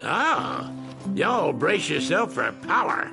Ah, y'all brace yourself for power.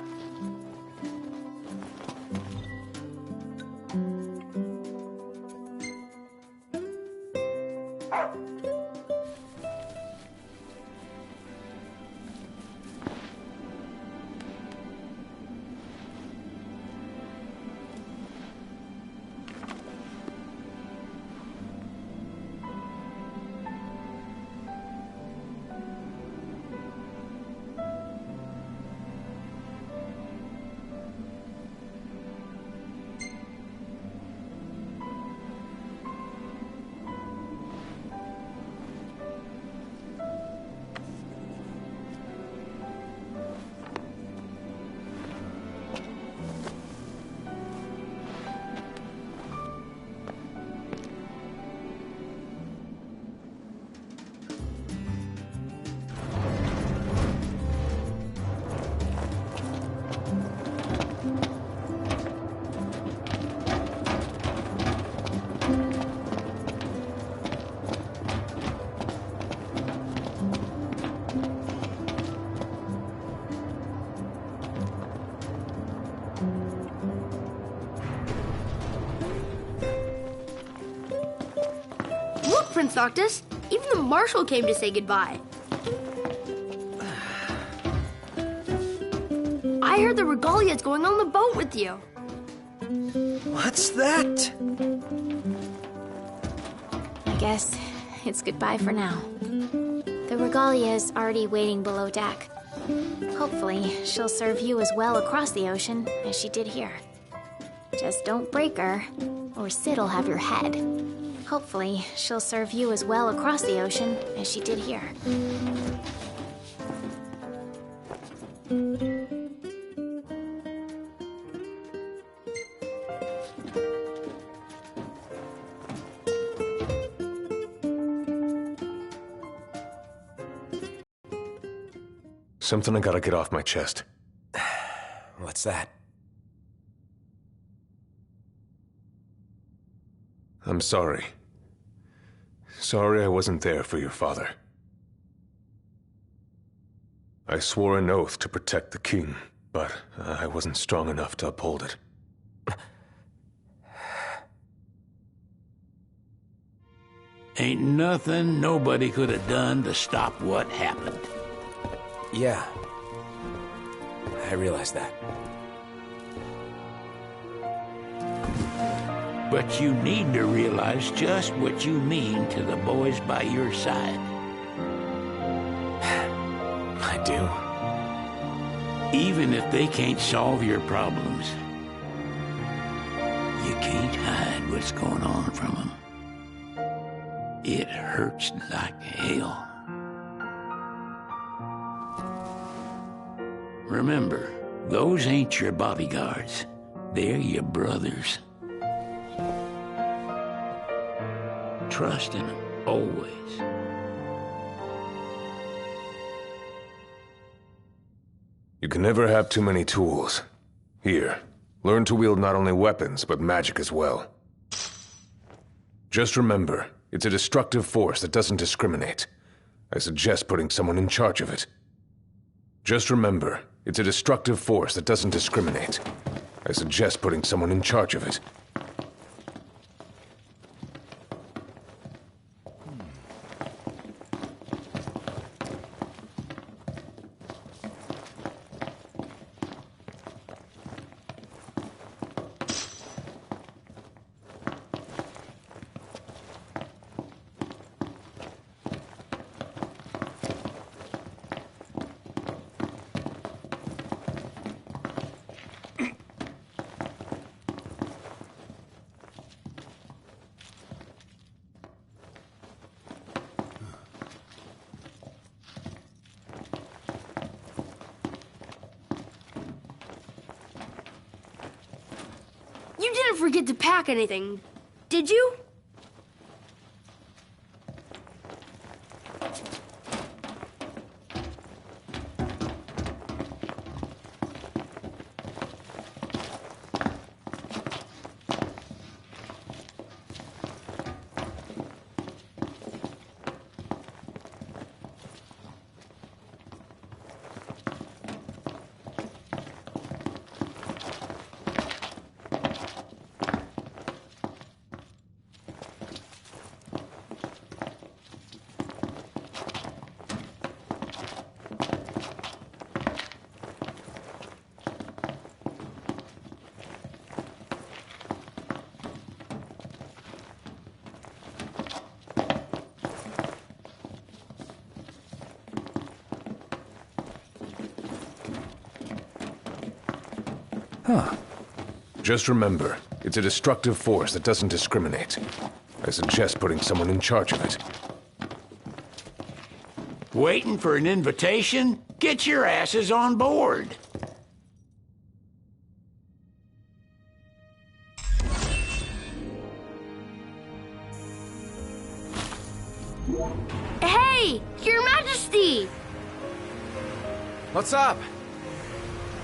Prince Noctis. Even the Marshal came to say goodbye. I heard the Regalia's going on the boat with you. What's that? I guess it's goodbye for now. The Regalia is already waiting below deck. Hopefully, she'll serve you as well across the ocean as she did here. Just don't break her, or Cid'll have your head. Hopefully, she'll serve you as well across the ocean as she did here. Something I gotta get off my chest. What's that? I'm sorry. Sorry I wasn't there for your father. I swore an oath to protect the king, but I wasn't strong enough to uphold it. Ain't nothing nobody could have done to stop what happened. Yeah. I realize that. But you need to realize just what you mean to the boys by your side. I do. Even if they can't solve your problems, you can't hide what's going on from them. It hurts like hell. Remember, those ain't your bodyguards. They're your brothers. Trust in them, always. You can never have too many tools. Here, learn to wield not only weapons, but magic as well. Just remember, it's a destructive force that doesn't discriminate. I suggest putting someone in charge of it. Just remember, it's a destructive force that doesn't discriminate. I suggest putting someone in charge of it. You didn't forget to pack anything, did you? Just remember, it's a destructive force that doesn't discriminate. I suggest putting someone in charge of it. Waiting for an invitation? Get your asses on board. Hey, Your Majesty! What's up?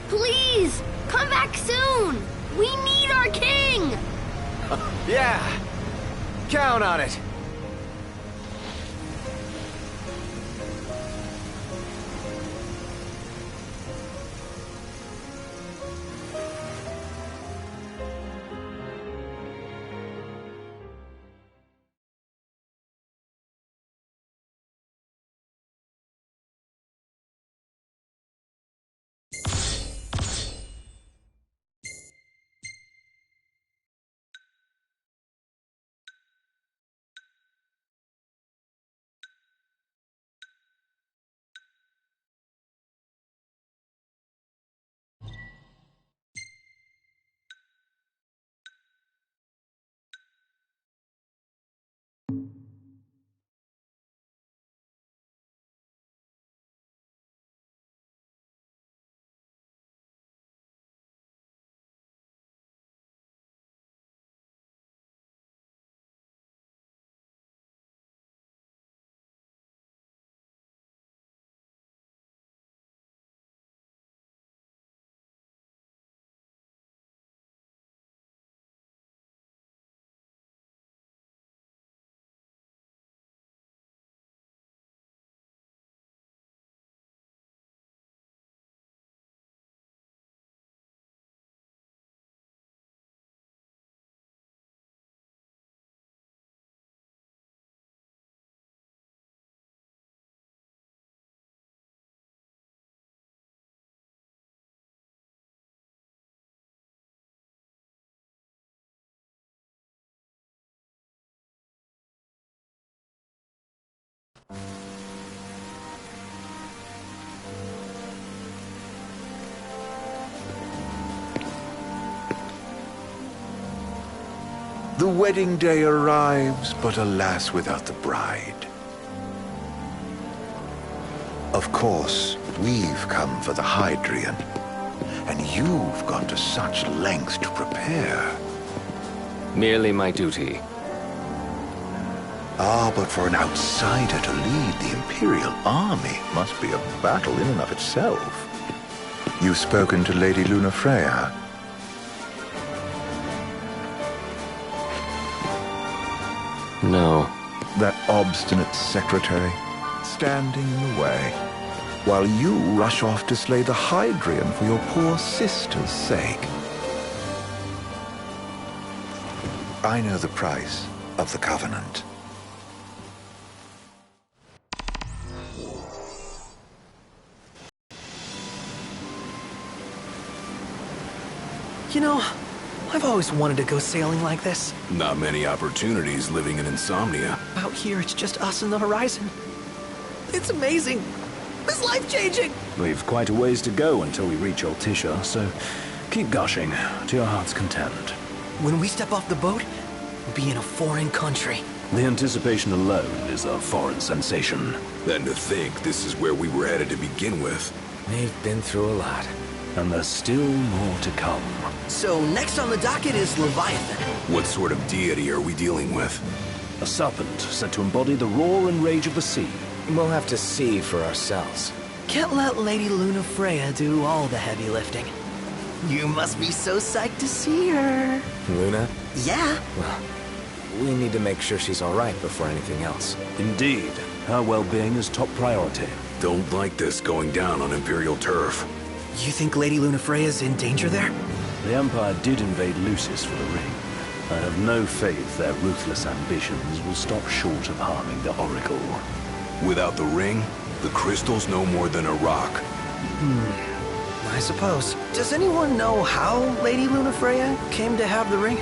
Please, come back soon! We need our king! Yeah. Count on it. The wedding day arrives, but alas, without the bride. Of course, we've come for the Hydrian, and you've gone to such lengths to prepare. Merely my duty. Ah, but for an outsider to lead the Imperial army must be a battle in and of itself. You've spoken to Lady Lunafreya. No. That obstinate secretary, standing in the way, while you rush off to slay the Hydrian for your poor sister's sake. I know the price of the Covenant. You know, I've always wanted to go sailing like this. Not many opportunities living in Insomnia. Out here, it's just us and the horizon. It's amazing. It's life-changing. We've quite a ways to go until we reach Altissia, so keep gushing to your heart's content. When we step off the boat, we'll be in a foreign country. The anticipation alone is a foreign sensation. And to think this is where we were headed to begin with. We've been through a lot. And there's still more to come. So next on the docket is Leviathan. What sort of deity are we dealing with? A serpent said to embody the roar and rage of the sea. We'll have to see for ourselves. Can't let Lady Lunafreya do all the heavy lifting. You must be so psyched to see her. Luna? Yeah. Well, we need to make sure she's all right before anything else. Indeed. Her well-being is top priority. Don't like this going down on Imperial turf. You think Lady Lunafreya's in danger there? The Empire did invade Lucis for the ring. I have no faith their ruthless ambitions will stop short of harming the Oracle. Without the ring, the crystal's no more than a rock. I suppose. Does anyone know how Lady Lunafreya came to have the ring?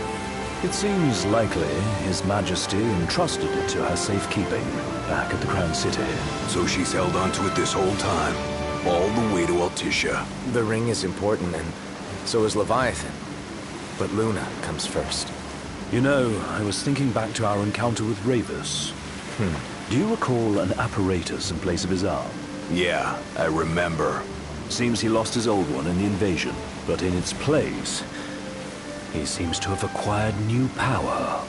It seems likely His Majesty entrusted it to her safekeeping back at the Crown City. So she's held onto it this whole time, all the way to Altissia. The ring is important, and So is Leviathan. But Luna comes first. You know, I was thinking back to our encounter with Ravus. Do you recall an apparatus in place of his arm? Yeah, I remember. Seems he lost his old one in the invasion, but in its place, he seems to have acquired new power.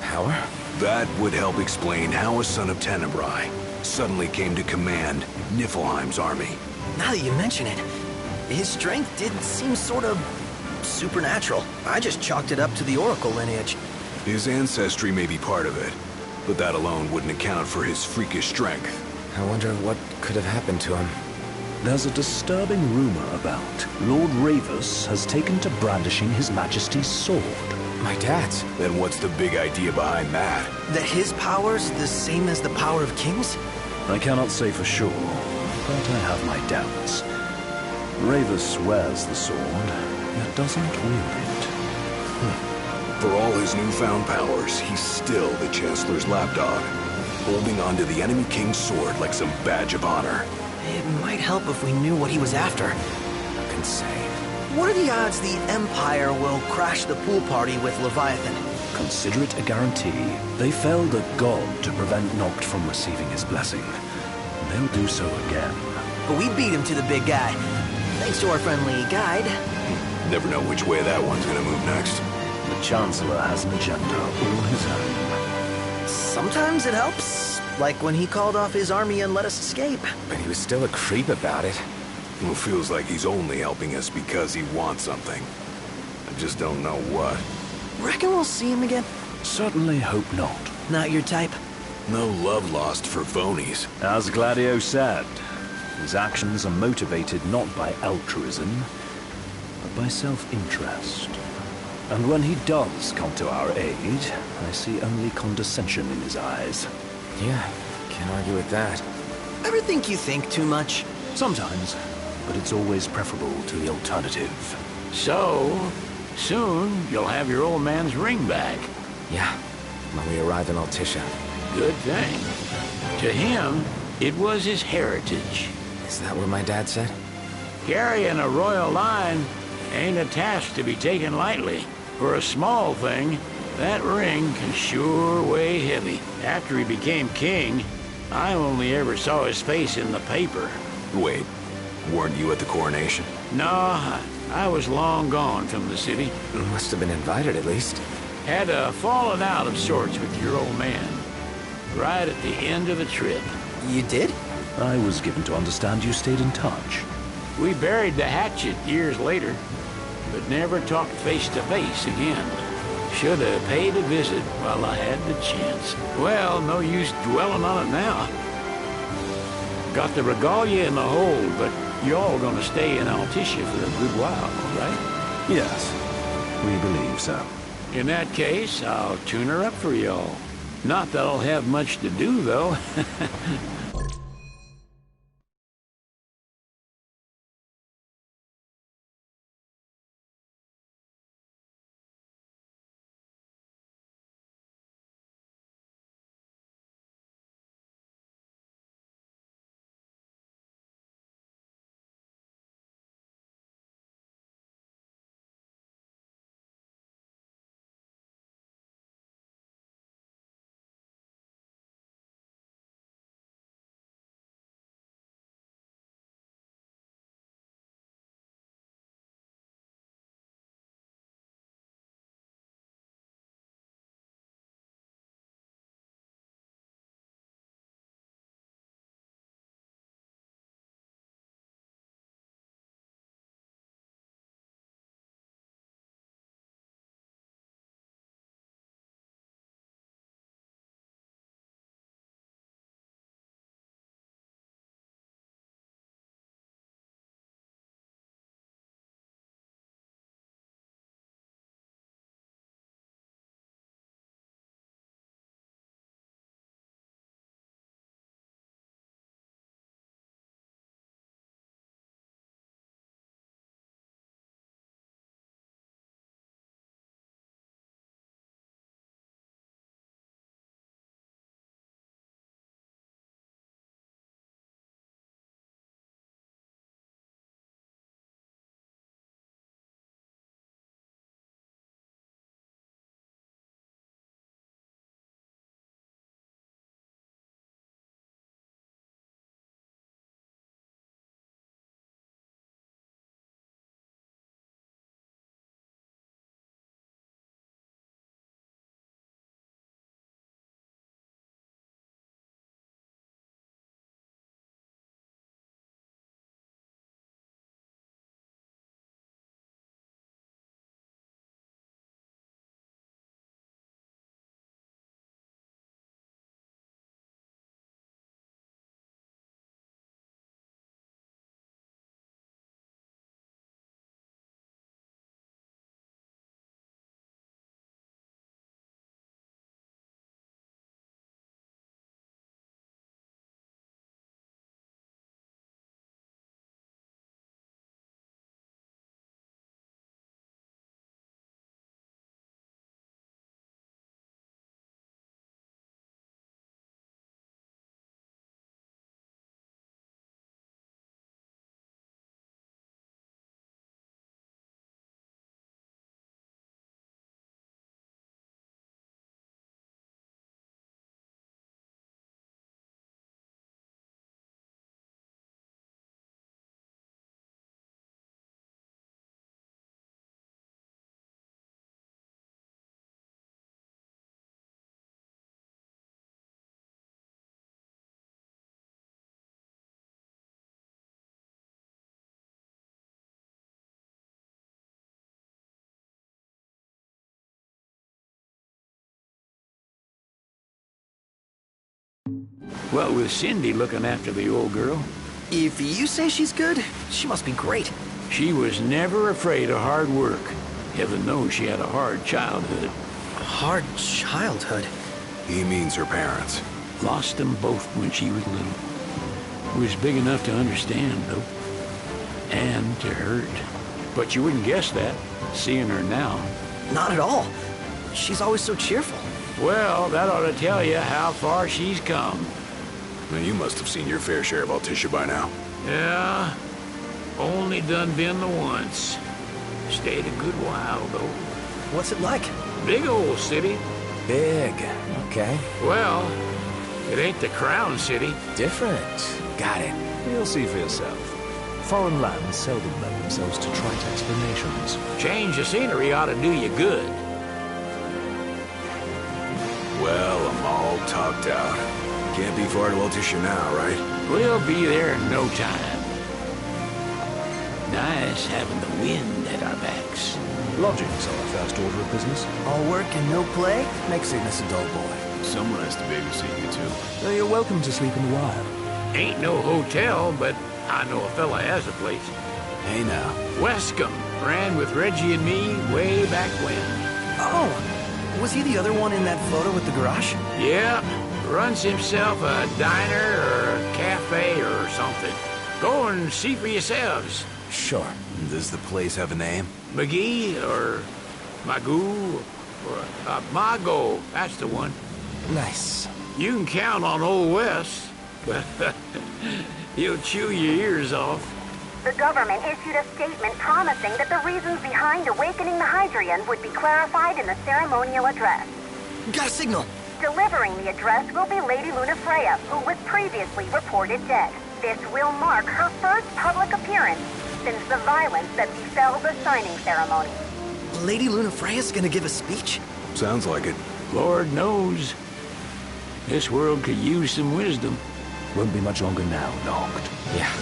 Power? That would help explain how a son of Tenebrae suddenly came to command Niflheim's army. Now that you mention it, his strength did seem sort of supernatural. I just chalked it up to the Oracle lineage. His ancestry may be part of it, but that alone wouldn't account for his freakish strength. I wonder what could have happened to him. There's a disturbing rumor about Lord Ravus has taken to brandishing His Majesty's sword. My dad's. Then what's the big idea behind that? That his power's the same as the power of kings? I cannot say for sure, but I have my doubts. Ravus wears the sword, yet doesn't wield it. For all his newfound powers, he's still the Chancellor's lapdog, holding onto the enemy king's sword like some badge of honor. It might help if we knew what he was after. Look insane. What are the odds the Empire will crash the pool party with Leviathan? Consider it a guarantee. They felled a god to prevent Noct from receiving his blessing. They'll do so again. But we beat him to the big guy. Thanks to our friendly guide. Never know which way that one's gonna move next. The Chancellor has an agenda all his own. Sometimes it helps. Like when he called off his army and let us escape. But he was still a creep about it. Well, feels like he's only helping us because he wants something. I just don't know what. Reckon we'll see him again? Certainly hope not. Not your type? No love lost for phonies. As Gladio said, his actions are motivated not by altruism, but by self-interest. And when he does come to our aid, I see only condescension in his eyes. Yeah, can't argue with that. Ever think you think too much? Sometimes, but it's always preferable to the alternative. So, soon you'll have your old man's ring back. Yeah, when we arrive in Altissia. Good thing. To him, it was his heritage. Is that what my dad said? Carrying a royal line ain't a task to be taken lightly. For a small thing, that ring can sure weigh heavy. After he became king, I only ever saw his face in the paper. Wait, weren't you at the coronation? No, I was long gone from the city. Must have been invited at least. Had a falling out of sorts with your old man. Right at the end of the trip. You did? I was given to understand you stayed in touch. We buried the hatchet years later, but never talked face to face again. Should have paid a visit while I had the chance. Well, no use dwelling on it now. Got the regalia in the hold, but y'all gonna stay in Altissia for a good while, right? Yes, we believe so. In that case, I'll tune her up for y'all. Not that I'll have much to do, though. Well, with Cindy looking after the old girl, If you say she's good, she must be great. she was never afraid of hard work. Heaven knows she had a hard childhood. Hard childhood. He means her parents. Lost them both when she was little. Was big enough to understand, though. And to hurt. But you wouldn't guess that, seeing her now. Not at all. She's always so cheerful. Well, that ought to tell you how far she's come. Now, you must have seen your fair share of Altissia by now. Yeah, only done been the once. Stayed a good while, though. What's it like? Big old city. Big. Okay. Well, it ain't the Crown City. Different. Got it. You'll see for yourself. Foreign lands seldom lend themselves to trite explanations. Change the scenery ought to do you good. Well, I'm all talked out. Can't be far to Altissia now, right? We'll be there in no time. Nice having the wind at our backs. Lodgings are our first order of business. All work and no play? Makes Ignis a dull boy. Someone has to babysit you, too. So you're welcome to sleep in the wild. Ain't no hotel, but I know a fella has a place. Hey, now. Wescombe ran with Reggie and me way back when. Oh, was he the other one in that photo with the garage? Yeah, runs himself a diner or a cafe or something. Go and see for yourselves. Sure. Does the place have a name? McGee or Magoo or Mago, that's the one. Nice. You can count on Old Wes, but he'll chew your ears off. The government issued a statement promising that the reasons behind awakening the Hydrian would be clarified in the ceremonial address. Got a signal. Delivering the address will be Lady Lunafreya, who was previously reported dead. This will mark her first public appearance since the violence that befell the signing ceremony. Lady Lunafreya's gonna give a speech? Sounds like it. Lord knows. This world could use some wisdom. Won't be much longer now, Noct. Yeah.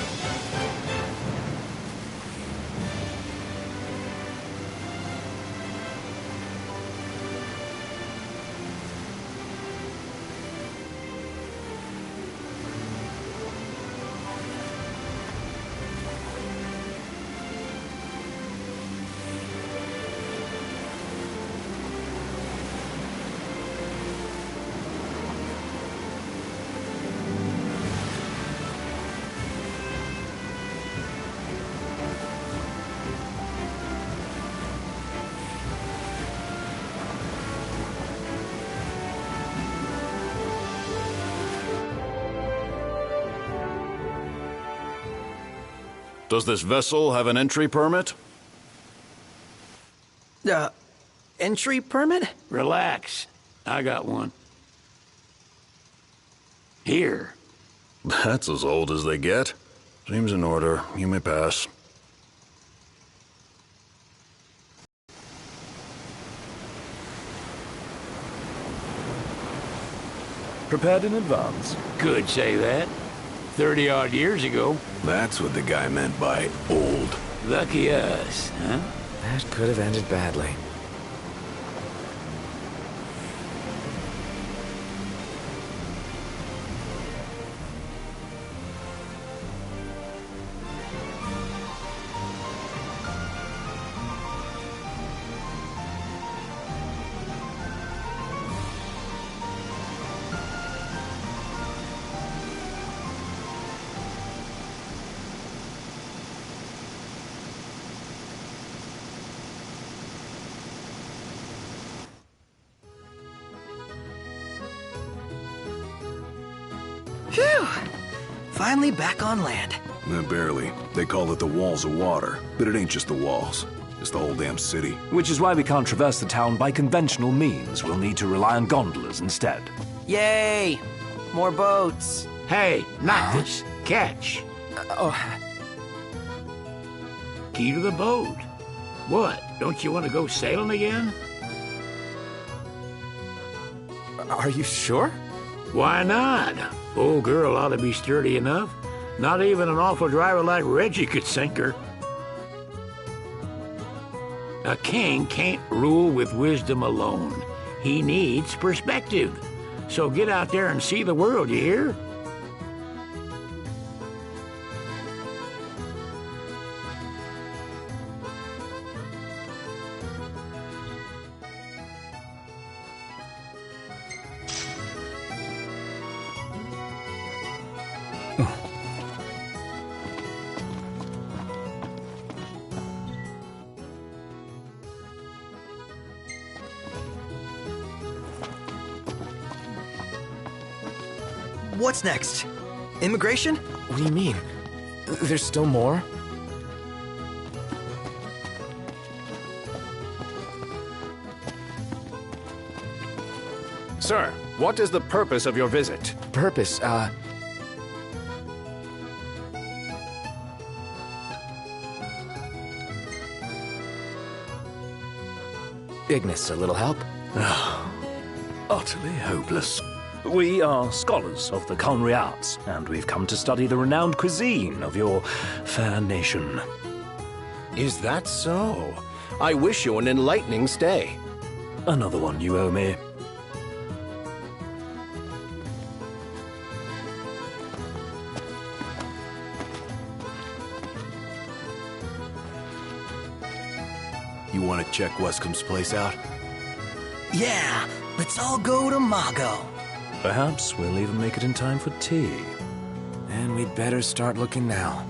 Does this vessel have an entry permit? Entry permit? Relax. I got one. Here. That's as old as they get. Seems in order. You may pass. Prepared in advance? Could say that. 30-odd years ago. That's what the guy meant by old. Lucky us, huh? That could have ended badly. Phew! Finally back on land. Barely. They call it the Walls of Water, but it ain't just the walls. It's the whole damn city. Which is why we can't traverse the town by conventional means. We'll need to rely on gondolas instead. Yay! More boats. Hey, not this. Catch. Key to the boat. What? Don't you want to go sailing again? Are you sure? Why not? Old girl ought to be sturdy enough. Not even an awful driver like Reggie could sink her. A king can't rule with wisdom alone. He needs perspective. So get out there and see the world, you hear? What's next? Immigration? What do you mean? There's still more? Sir, what is the purpose of your visit? Purpose, Ignis, a little help? Utterly hopeless. We are scholars of the culinary arts, and we've come to study the renowned cuisine of your fair nation. Is that so? I wish you an enlightening stay. Another one you owe me. You want to check Wescom's place out? Yeah, let's all go to Mago. Perhaps we'll even make it in time for tea. And we'd better start looking now.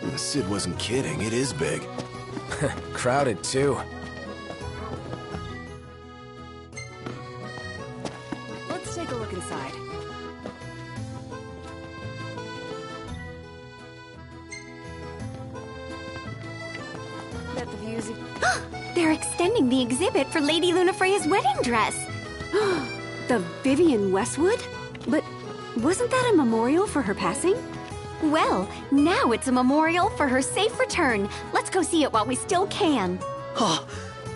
The Cid wasn't kidding, it is big. Crowded, too. Let's take a look inside. Bet the views of... They're extending the exhibit for Lady Lunafreya's wedding dress. The Vivian Westwood? But wasn't that a memorial for her passing? Well, now it's a memorial for her safe return. Let's go see it while we still can. Oh,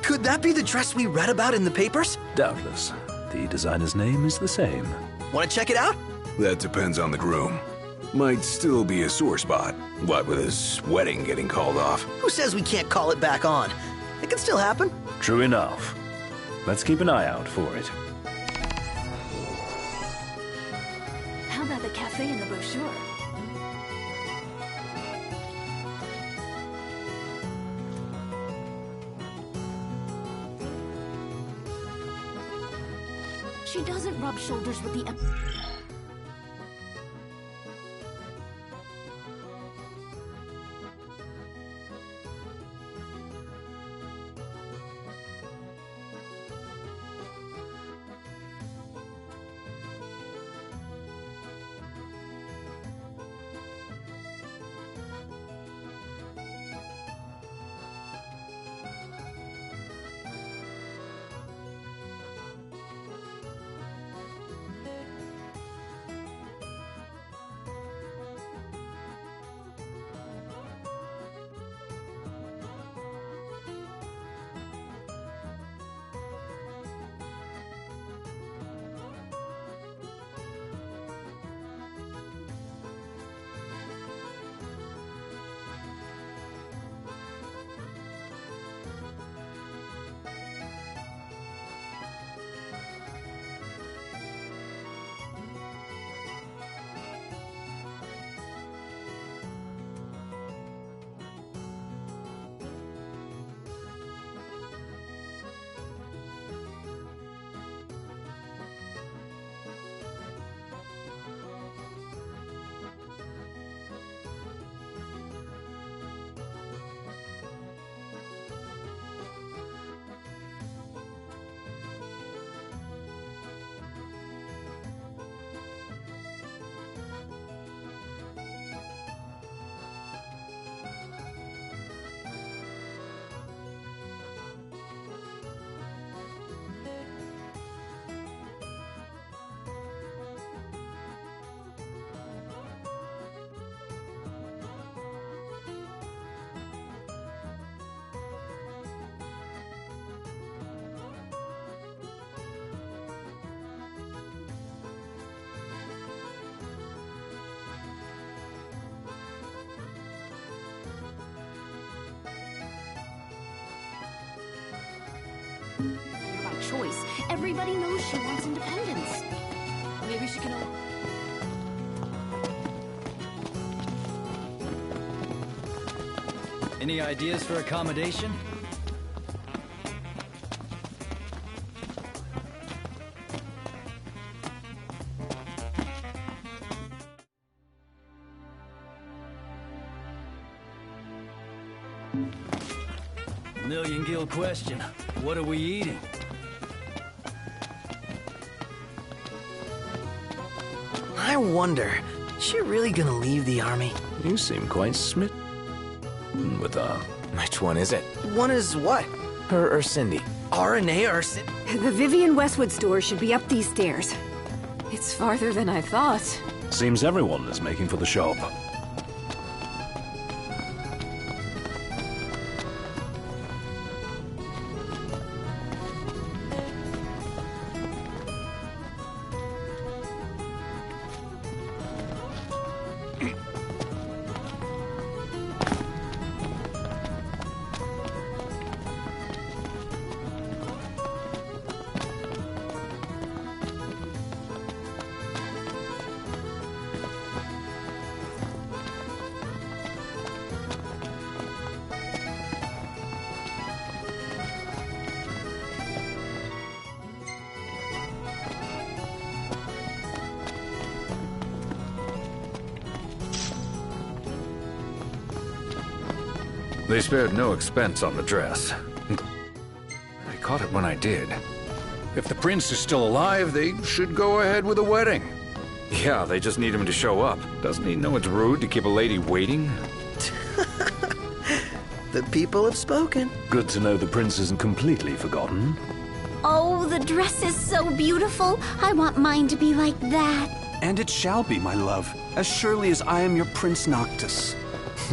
could that be the dress we read about in the papers? Doubtless. The designer's name is the same. Want to check it out? That depends on the groom. Might still be a sore spot. What with his wedding getting called off? Who says we can't call it back on? It can still happen. True enough. Let's keep an eye out for it. How about the cafe in the brochure? She doesn't rub shoulders with the... By choice. Everybody knows she wants independence. Maybe she can... Any ideas for accommodation? Million-gill question. What are we eating? I wonder, is she really gonna leave the army? You seem quite smitten with her. Which one is it? One is what? Her or Cindy? RNA or Cindy? The Vivian Westwood store should be up these stairs. It's farther than I thought. Seems everyone is making for the shop. They spared no expense on the dress. I caught it when I did. If the prince is still alive, they should go ahead with the wedding. Yeah, they just need him to show up. Doesn't he know it's rude to keep a lady waiting? The people have spoken. Good to know the prince isn't completely forgotten. Oh, the dress is so beautiful. I want mine to be like that. And it shall be, my love, as surely as I am your Prince Noctis.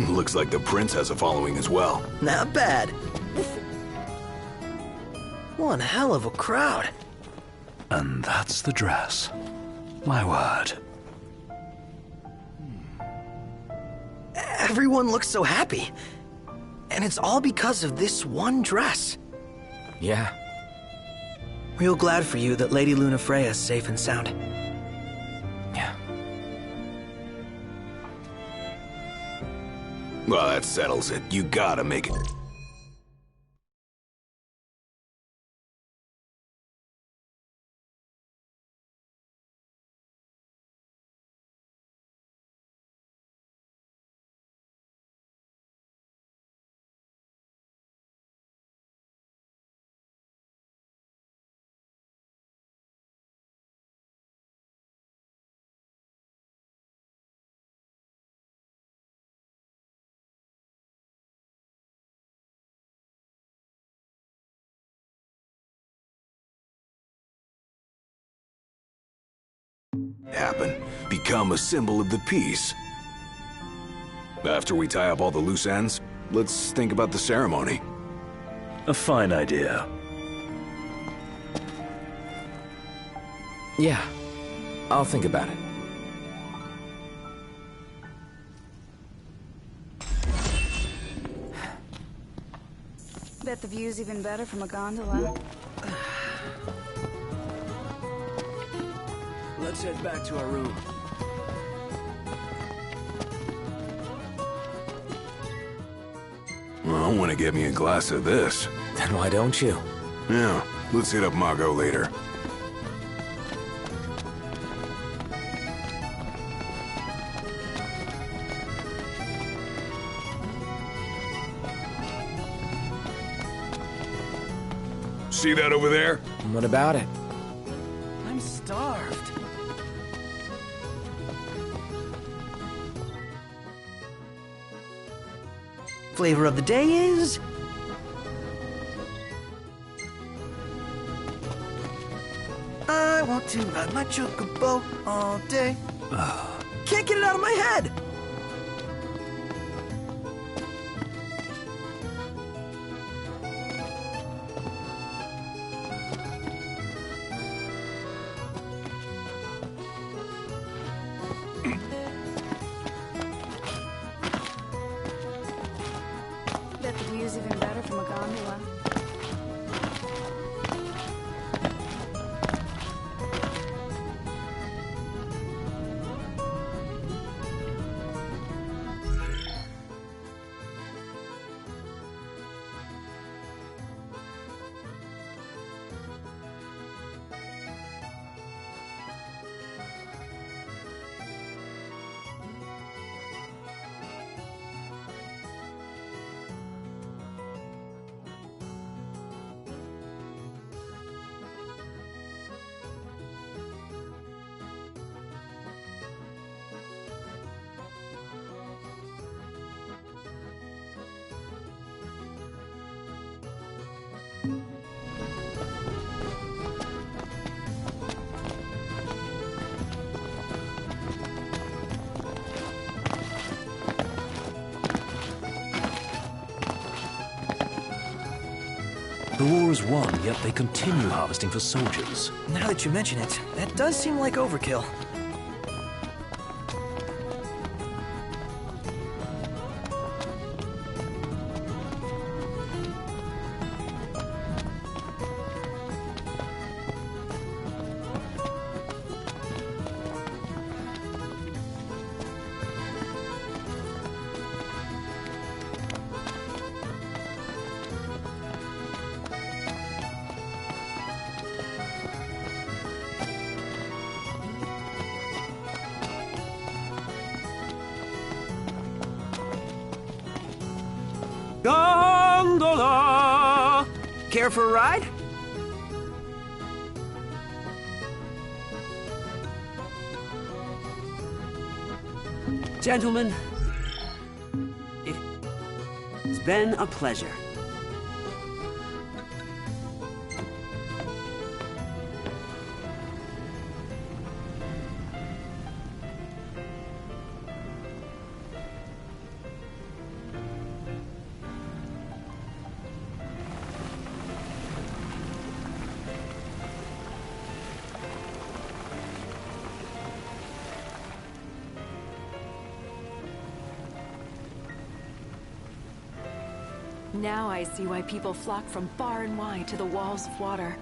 Looks like the prince has a following as well. Not bad. One hell of a crowd. And that's the dress. My word. Everyone looks so happy. And it's all because of this one dress. Yeah. Real glad for you that Lady Lunafreya is safe and sound. Yeah. Well, that settles it. You gotta make it. Happen. Become a symbol of the peace. After we tie up all the loose ends, let's think about the ceremony. A fine idea. Yeah. I'll think about it. Bet the view's even better from a gondola. Let's head back to our room. Well, want to get me a glass of this. Then why don't you? Yeah, let's hit up Margot later. See that over there? What about it? I'm starved. Flavor of the day is... I want to ride my chocobo all day. Can't get it out of my head! Bet the view's even better from a gondola. The war is won, yet they continue harvesting for soldiers. Now that you mention it, that does seem like overkill. Gondola! Care for a ride? Gentlemen, it's been a pleasure. Now I see why people flock from far and wide to the Walls of Water.